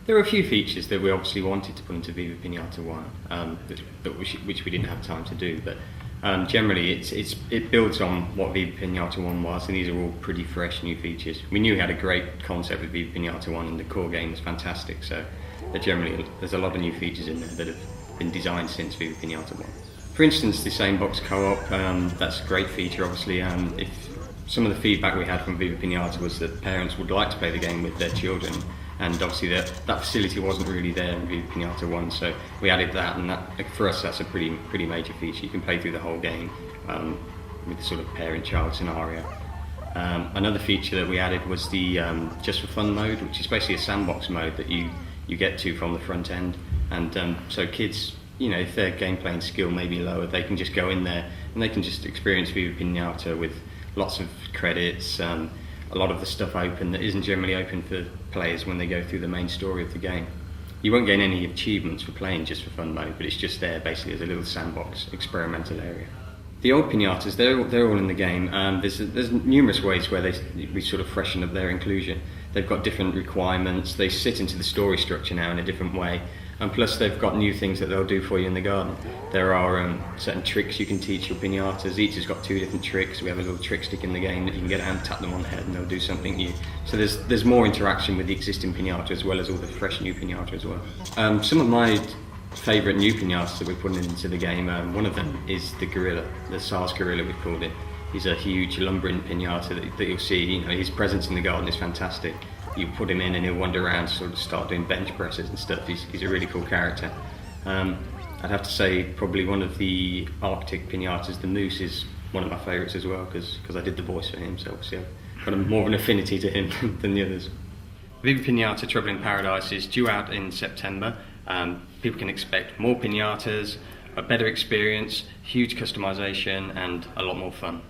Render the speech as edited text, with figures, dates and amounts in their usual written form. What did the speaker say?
There were a few features that we obviously wanted to put into Viva Pinata 1, which we didn't have time to do, but generally it builds on what Viva Pinata 1 was, and these are all pretty fresh new features. We knew we had a great concept with Viva Pinata 1 and the core game was fantastic, so there's a lot of new features in there that have been designed since Viva Pinata 1. For instance, the same box co-op, that's a great feature obviously. If some of the feedback we had from Viva Pinata was that parents would like to play the game with their children, and obviously that facility wasn't really there in Viva Pinata 1, so we added that, and that, for us, that's a pretty major feature. You can play through the whole game with the sort of parent-child scenario. Another feature that we added was the Just for Fun mode, which is basically a sandbox mode that you get to from the front end, and so kids, you know, if their game playing skill may be lower, they can just go in there and they can just experience Viva Pinata with lots of credits, a lot of the stuff open that isn't generally open for players when they go through the main story of the game. You won't gain any achievements for playing Just for Fun mode, but it's just there basically as a little sandbox experimental area. The old pinatas, they're all in the game. There's numerous ways where we sort of freshen up their inclusion. They've got different requirements, they sit into the story structure now in a different way, and plus they've got new things that they'll do for you in the garden. There are certain tricks you can teach your pinatas. Each has got 2 different tricks. We have a little trick stick in the game that you can get out and tap them on the head and they'll do something new. So there's more interaction with the existing pinata as well as all the fresh new pinata as well. Some of my favourite new pinatas that we're putting into the game, one of them is the gorilla, the SARS gorilla we've called it. He's a huge lumbering pinata that you'll see. You know, his presence in the garden is fantastic. You put him in and he'll wander around, sort of start doing bench presses and stuff. He's a really cool character. I'd have to say probably one of the Arctic pinatas, the moose, is one of my favourites as well, because I did the voice for him, so obviously I've got more of an affinity to him than the others. Viva Pinata Trouble in Paradise is due out in September. People can expect more pinatas, a better experience, huge customisation and a lot more fun.